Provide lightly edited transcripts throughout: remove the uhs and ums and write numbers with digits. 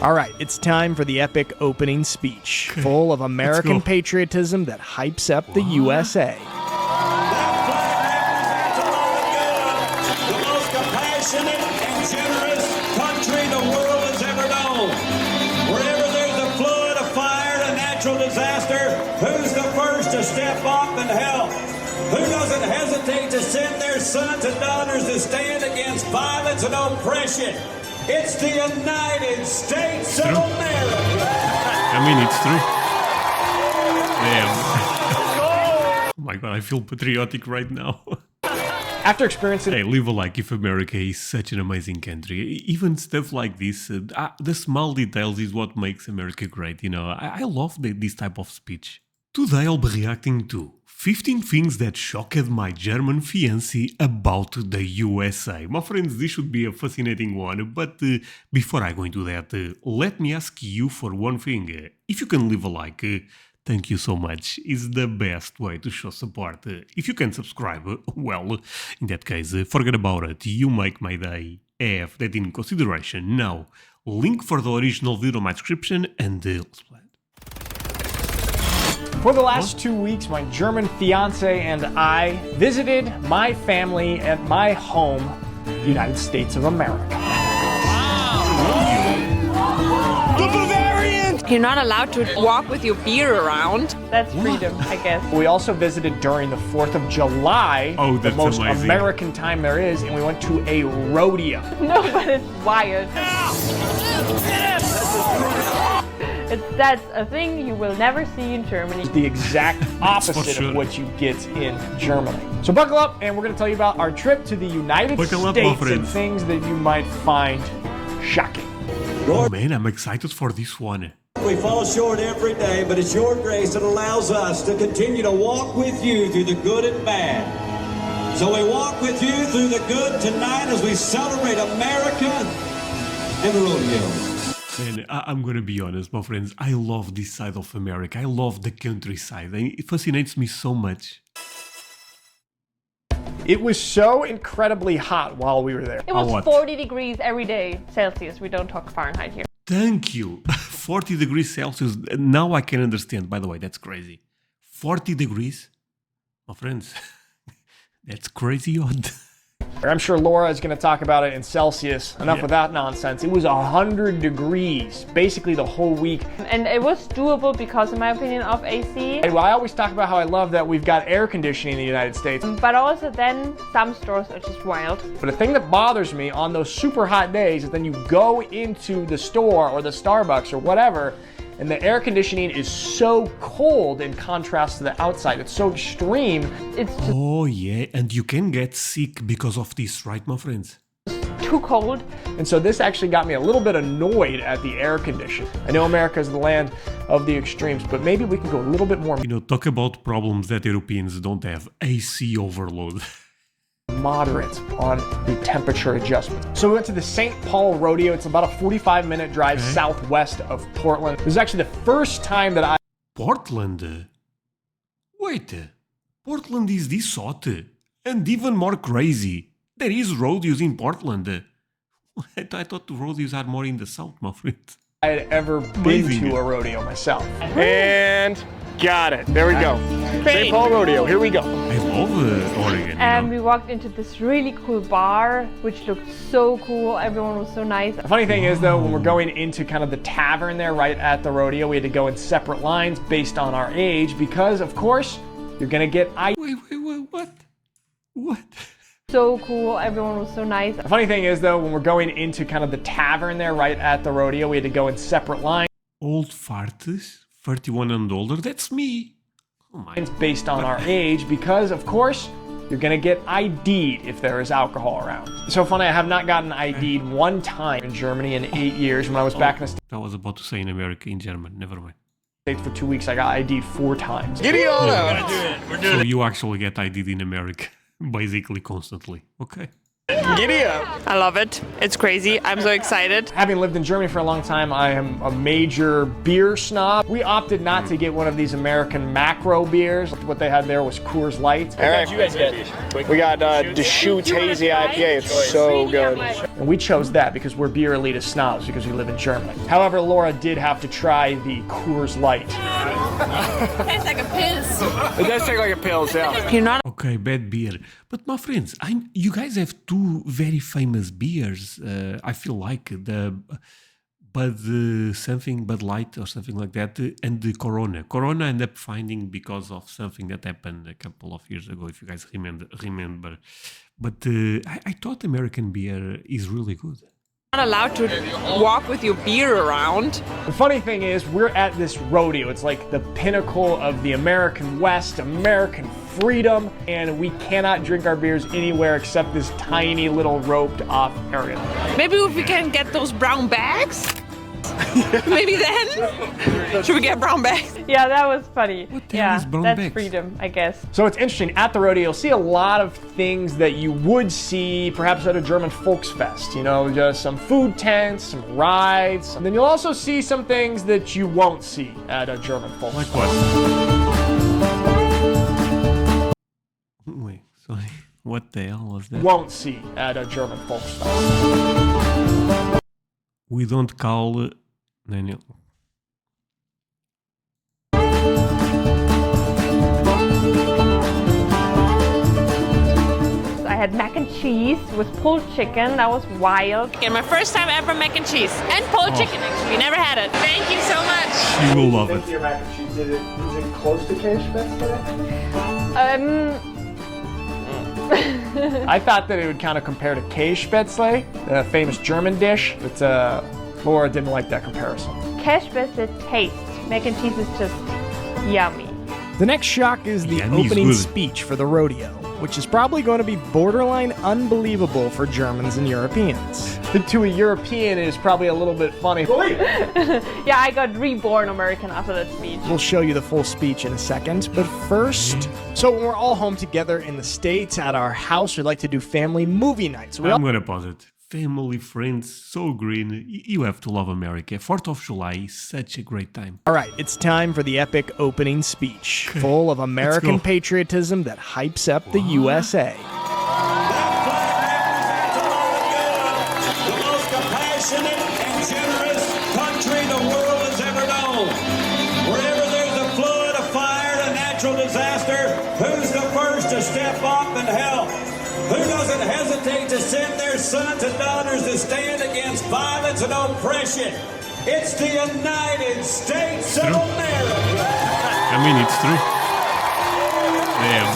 All right, it's time for the epic opening speech, full of American patriotism that hypes up the USA. That flag represents a lot of good. The most compassionate and generous country the world has ever known. Wherever there's a flood, a fire, a natural disaster, who's the first to step up and help? Who doesn't hesitate to send their sons and daughters to stand against violence and oppression? It's the United States of America. I mean, it's true. Damn. Oh my god, I feel patriotic right now. After experiencing... Hey, leave a like if America is such an amazing country. Even stuff like this, the small details is what makes America great, you know. I love this type of speech. Today I'll be reacting to 15 things that shocked my German fiancé about the USA. My friends, this should be a fascinating one, but before I go into that, let me ask you for one thing. If you can leave a like, thank you so much. It's the best way to show support. If you can subscribe, well, in that case, forget about it. You make my day. Have that in consideration. Now, link for the original video in my description and let's play. For the last 2 weeks, my German fiancé and I visited my family at my home, the United States of America. Wow! The Bavarians! You're not allowed to walk with your beer around. That's freedom, I guess. We also visited during the 4th of July, the most amazing. American time there is, and we went to a rodeo. No, but it's wild. That's a thing you will never see in Germany. The exact opposite of what you get in Germany. So buckle up, and we're going to tell you about our trip to the United States and things that you might find shocking. Oh man, I'm excited for this one. We fall short every day, but it's your grace that allows us to continue to walk with you through the good and bad. So we walk with you through the good tonight as we celebrate America and the rodeo. And I'm gonna be honest, my friends, I love this side of America. I love the countryside. It fascinates me so much. It was so incredibly hot while we were there. It was 40 degrees every day Celsius. We don't talk Fahrenheit here. Thank you. 40 degrees Celsius. Now I can understand. By the way, that's crazy. 40 degrees? My friends, that's crazy hot. I'm sure Laura is going to talk about it in Celsius. Enough with that nonsense. It was 100 degrees basically the whole week. And it was doable because, in my opinion, of AC. I always talk about how I love that we've got air conditioning in the United States. But also then some stores are just wild. But the thing that bothers me on those super hot days is then you go into the store or the Starbucks or whatever, and the air conditioning is so cold in contrast to the outside. It's so extreme. It's just oh yeah, and you can get sick because of this, right, my friends? too cold. And so this actually got me a little bit annoyed at the air conditioning. I know America is the land of the extremes, but maybe we can go a little bit more, you know, talk about problems that Europeans don't have. AC overload. moderate on the temperature adjustment. So we went to the St. Paul Rodeo. It's about a 45-minute drive southwest of Portland. This is actually the first time that Portland? Wait, Portland is this hot? And even more crazy. There is rodeos in Portland. I thought the rodeos are more in the south, my friend. I had ever been to a rodeo myself. And got it. There we go. St. Paul Rodeo. Here we go. I love Oregon. And we walked into this really cool bar, which looked so cool. Everyone was so nice. The funny thing is, though, when we're going into kind of the tavern there right at the rodeo, we had to go in separate lines based on our age because, of course, you're going to get Wait, what? What? So cool. Everyone was so nice. The funny thing is, though, when we're going into kind of the tavern there right at the rodeo, we had to go in separate lines. Old farts, 31 and older, that's me. Oh my. It's based on our age because, of course, you're going to get ID'd if there is alcohol around. So funny, I have not gotten ID'd one time in Germany in 8 years. When I was back in the States I was about to say in America, in German, never mind. for 2 weeks, I got ID'd 4 times. Giddy all out. So you actually get ID'd in America, basically constantly. Okay. Giddy up. I love it. It's crazy. I'm so excited. Having lived in Germany for a long time, I am a major beer snob. We opted not to get one of these American macro beers. What they had there was Coors Light. All right, you guys get. We got Deschutes Hazy IPA. It's so good. And we chose that because we're beer elitist snobs because we live in Germany. However, Laura did have to try the Coors Light. Tastes like a piss. It does taste like a pills, yeah. You're not. Okay, bad beer. But my friends, you guys have two very famous beers. I feel like the Bud Light or something like that, and the Corona. Corona ended up finding because of something that happened a couple of years ago, if you guys remember. But I thought American beer is really good. Not allowed to walk with your beer around. The funny thing is, we're at this rodeo. It's like the pinnacle of the American West, American freedom, and we cannot drink our beers anywhere except this tiny little roped off area. Maybe if we can get those brown bags. Maybe then? Should we get brown bags? Yeah, that was funny. What the hell Yeah, is brown that's bags? freedom, I guess. So it's interesting, at the rodeo, you'll see a lot of things that you would see perhaps at a German Volksfest. You know, just some food tents, some rides. And then you'll also see some things that you won't see at a German Volksfest. Like what? Wait, sorry. What the hell was that? Won't see at a German Volksfest. We don't call Daniel. I had mac and cheese with pulled chicken. That was wild. And my first time ever mac and cheese. And pulled chicken, actually. Never had it. Thank you so much. You will love it. Your mac and cheese, is it close to Käsespätzle today? I thought that it would kind of compare to Käsespätzle, the famous German dish, but Laura didn't like that comparison. Käsespätzle taste. Mac and cheese is just yummy. The next shock is the Yummy is opening good. speech for the rodeo, which is probably going to be borderline unbelievable for Germans and Europeans. To a European, it is probably a little bit funny. Yeah, I got reborn American after that speech. We'll show you the full speech in a second, but first, so when we're all home together in the States at our house, we like to do family movie nights. I'm gonna pause it. Family, friends, so green. You have to love America. 4th of July is such a great time. All right, it's time for the epic opening speech, full of American go. patriotism that hypes up the USA. That flag represents a lot of good. The most compassionate and generous country the world has ever known. Wherever there's a flood, a fire, a natural disaster, who's the first to step up and help? Who doesn't hesitate to send their sons and daughters to stand against violence and oppression? It's the United States of America. I mean, it's true. Damn.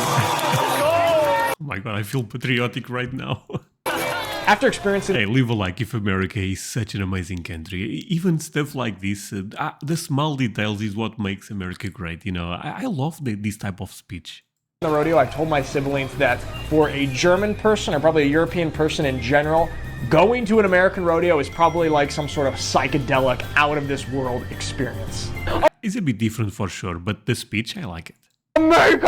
Oh my god, I feel patriotic right now. After experiencing Hey, leave a like if America is such an amazing country. Even stuff like this, the small details is what makes America great. You know, I love this type of speech. the rodeo, I told my siblings that for a German person, or probably a European person in general, going to an American rodeo is probably like some sort of psychedelic, out-of-this-world experience. It's a bit different for sure, but the speech, I like it. America!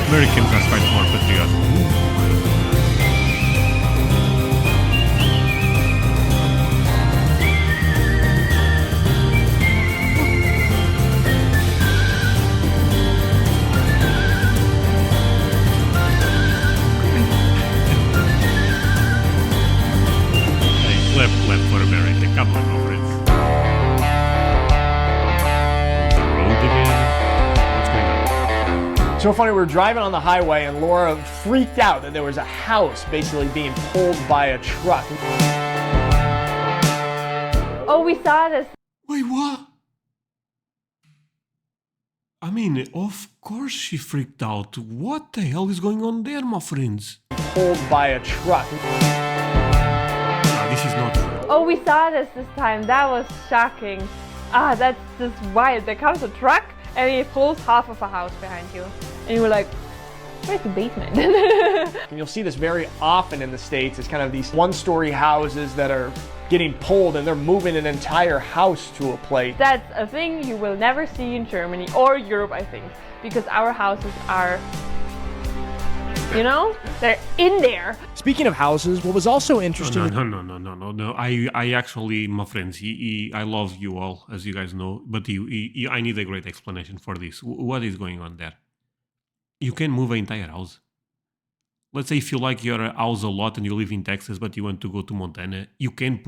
Americans are quite more patriotic. Clap for America. Come on, my friends. Road again. What's going on? So funny, we were driving on the highway and Laura freaked out that there was a house basically being pulled by a truck. Oh, we saw this. Wait, what? I mean, of course she freaked out. What the hell is going on there, my friends? Pulled by a truck. Ah, this is not true. Oh, we saw this time. That was shocking. Ah, that's just wild. There comes a truck and it pulls half of a house behind you. And you were like, where's the basement? And you'll see this very often in the States. It's kind of these one-story houses that are getting pulled and they're moving an entire house to a place. That's a thing you will never see in Germany or Europe, I think, because our houses are You know, they're in there. Speaking of houses, what was also interesting... No. I actually, my friends, I love you all, as you guys know, but I need a great explanation for this. What is going on there? You can move an entire house. Let's say if you like your house a lot and you live in Texas, but you want to go to Montana, you can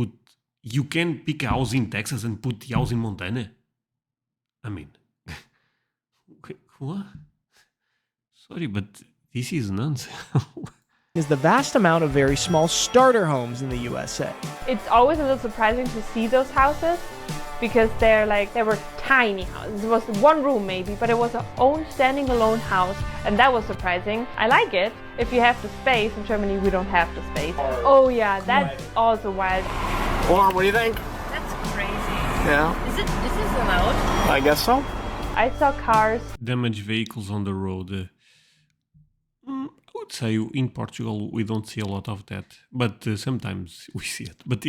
pick a house in Texas and put the house in Montana. I mean, what? Sorry, but this is nonsense. is the vast amount of very small starter homes in the USA. It's always a little surprising to see those houses because they were tiny houses. It was one room maybe, but it was an own standing alone house, and that was surprising. I like it if you have the space. In Germany we don't have the space. Oh yeah, that's also wild. Lauren, what do you think? That's crazy. Yeah. Is this allowed? I guess so. I saw cars. Damaged vehicles on the road. I would say in Portugal we don't see a lot of that, but sometimes we see it. But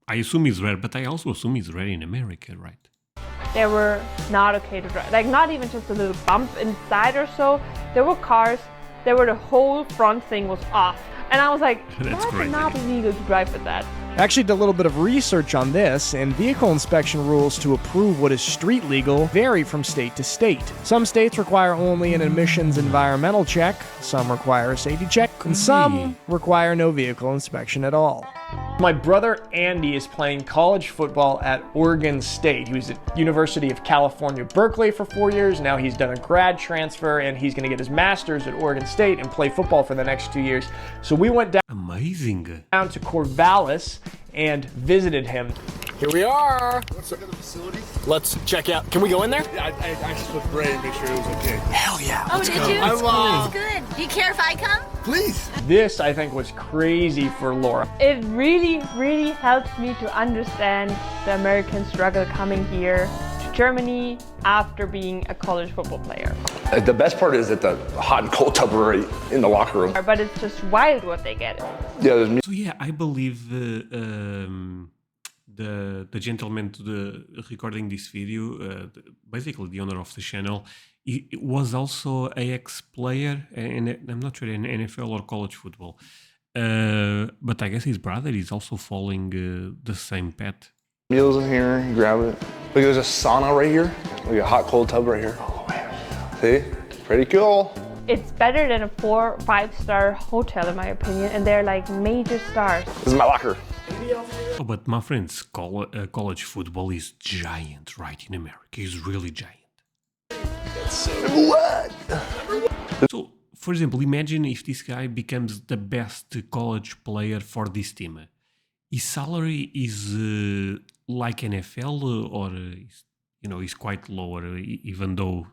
I assume it's rare, but I also assume it's rare in America, right? They were not okay to drive. Like not even just a little bump inside or so. There were cars, the whole front thing was off. And I was like, That's crazy. not illegal to drive with that. I actually did a little bit of research on this, and vehicle inspection rules to approve what is street legal vary from state to state. Some states require only an emissions environmental check, some require a safety check, and some require no vehicle inspection at all. My brother Andy is playing college football at Oregon State. He was at University of California, Berkeley for 4 years. Now he's done a grad transfer and he's going to get his master's at Oregon State and play football for the next 2 years. So we went down to Corvallis and visited him. Here we are. Let's look at the facility. Let's check out. Can we go in there? Yeah, I asked with Ray and make sure it was okay. Hell yeah. Oh, did you? That's good. Do you care if I come? Please. This, I think, was crazy for Laura. It really, really helped me to understand the American struggle coming here to Germany after being a college football player. The best part is that the hot and cold tub are right in the locker room. But it's just wild what they get. Yeah, there's So yeah, I believe the gentleman recording this video, basically the owner of the channel, he was also an ex-player, and I'm not sure in NFL or college football. But I guess his brother is also following the same path. meals in here, you grab it. Look, there's a sauna right here. Look, a hot cold tub right here. Oh man. See? Pretty cool. It's better than a 4 or 5-star hotel in my opinion, and they're like major stars. This is my locker. Oh, but my friends, college football is giant, right, in America. It's really giant. What? So, for example, imagine if this guy becomes the best college player for this team. His salary is like NFL, or is quite lower, even though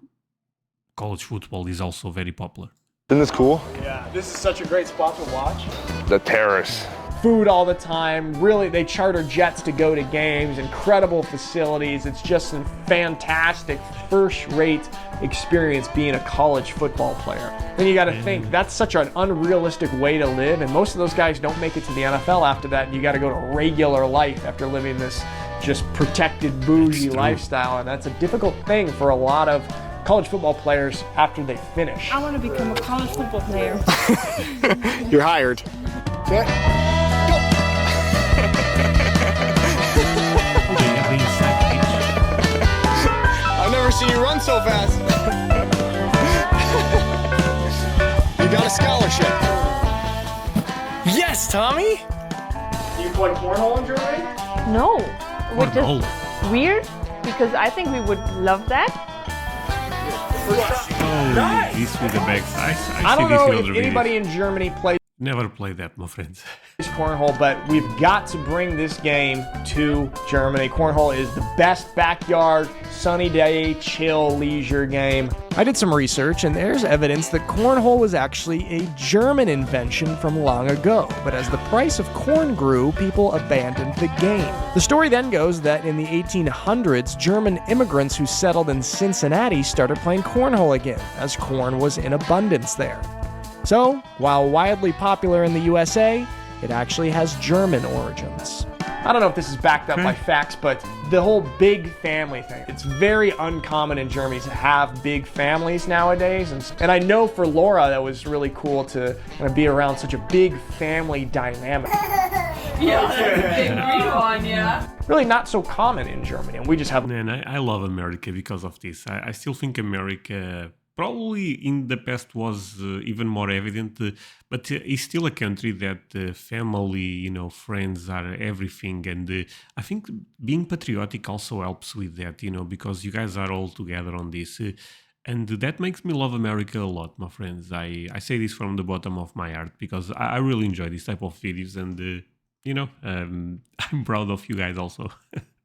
college football is also very popular. Isn't this cool? Yeah, this is such a great spot to watch. The terrace. Food all the time. Really, they charter jets to go to games. Incredible facilities. It's just a fantastic first-rate experience being a college football player. Then you got to think, that's such an unrealistic way to live, and most of those guys don't make it to the NFL after that. You got to go to regular life after living this just protected, bougie lifestyle, and that's a difficult thing for a lot of college football players after they finish. I want to become a college football player. You're hired. Okay. I've never seen you run so fast. You got a scholarship. Yes, Tommy. Do you play cornhole in Germany? No, which Cornhole. is weird because I think we would love that. Oh, this with the bags. I don't see this know in if other anybody videos. in Germany plays Never play that, my friends. cornhole, but we've got to bring this game to Germany. Cornhole is the best backyard, sunny day, chill, leisure game. I did some research, and there's evidence that cornhole was actually a German invention from long ago. But as the price of corn grew, people abandoned the game. The story then goes that in the 1800s, German immigrants who settled in Cincinnati started playing cornhole again, as corn was in abundance there. So, while widely popular in the USA, it actually has German origins. I don't know if this is backed up by facts, but the whole big family thing. It's very uncommon in Germany to have big families nowadays. And I know for Laura, that was really cool to kind of be around such a big family dynamic. Yeah, that's a big green one, yeah. Really not so common in Germany. And we just have... And I love America because of this. I still think America probably in the past was even more evident, but it's still a country that family, you know, friends are everything. And I think being patriotic also helps with that, you know, because you guys are all together on this. And that makes me love America a lot, my friends. I say this from the bottom of my heart because I really enjoy this type of videos and, you know, I'm proud of you guys also.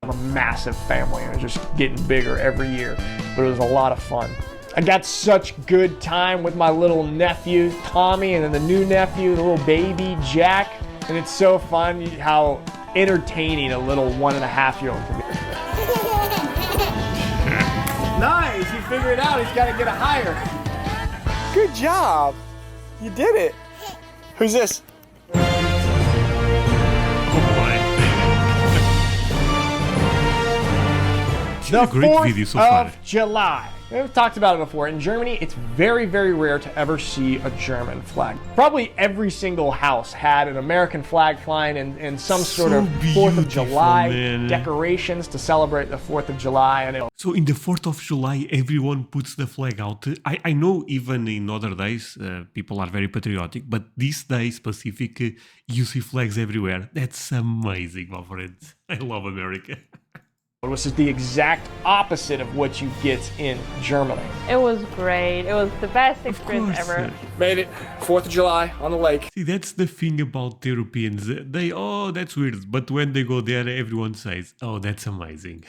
A massive family and it's just getting bigger every year, but it was a lot of fun. I got such good time with my little nephew Tommy and then the new nephew, the little baby Jack, and it's so fun how entertaining a little 1.5-year-old can be. Nice, you figured it out. He's got to get a higher. Good job. You did it. Who's this? The a great video so far. 4th of July. We've talked about it before. In Germany, it's very, very rare to ever see a German flag. Probably every single house had an American flag flying and some sort of 4th of July decorations to celebrate the 4th of July. And so in the 4th of July, everyone puts the flag out. I know even in other days, people are very patriotic, but this day specific, you see flags everywhere. That's amazing, my friends. I love America. it was the exact opposite of what you get in Germany. It was great. It was the best experience ever. Made it 4th of July on the lake. See, that's the thing about Europeans. They, oh, that's weird. But when they go there, everyone says, oh, that's amazing.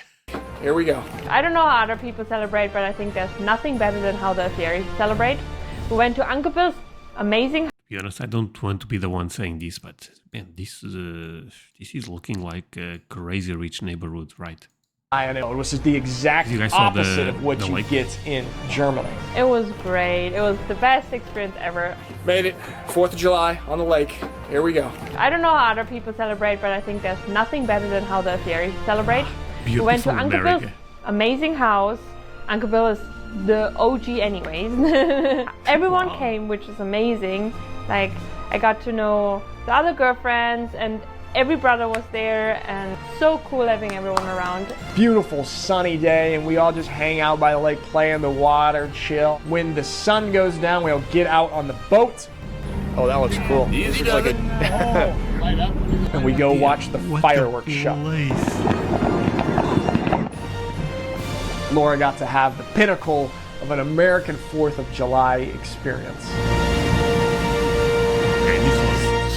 Here we go. I don't know how other people celebrate, but I think there's nothing better than how the Asiatis celebrate. We went to Uncle Bill's amazing. To be honest, I don't want to be the one saying this, but man, this is looking like a crazy rich neighborhood, right? I know, it was the exact opposite of what you get in Germany. It was great. It was the best experience ever. Made it 4th of July on the lake. Here we go. I don't know how other people celebrate, but I think there's nothing better than how the Asiatis celebrate. Beautiful we went to Uncle America. Bill's amazing house. Uncle Bill is the OG anyways. Everyone came, which is amazing. Like, I got to know the other girlfriends and every brother was there, and so cool having everyone around. Beautiful sunny day, and we all just hang out by the lake, play in the water, chill. When the sun goes down, we'll get out on the boat. Oh, that looks cool. Easy like a... and we go watch the fireworks show. Laura got to have the pinnacle of an American 4th of July experience.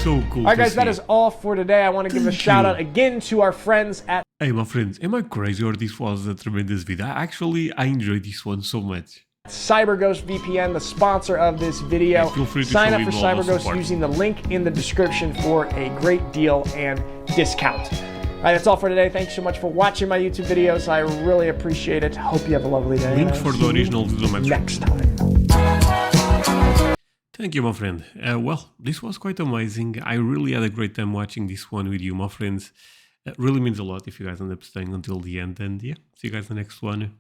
So cool. All right, guys, that is all for today. I want to give a shout out again to our friends at... Hey, my friends, am I crazy or this was a tremendous video? Actually, I enjoyed this one so much. CyberGhost VPN, the sponsor of this video. Feel free to sign up show for him all the CyberGhost support. using the link in the description for a great deal and discount. All right, that's all for today. Thanks so much for watching my YouTube videos. I really appreciate it. Hope you have a lovely day. Link for the original video next time. Thank you, my friend. Well, this was quite amazing. I really had a great time watching this one with you, my friends. It really means a lot if you guys end up staying until the end. And yeah, see you guys in the next one.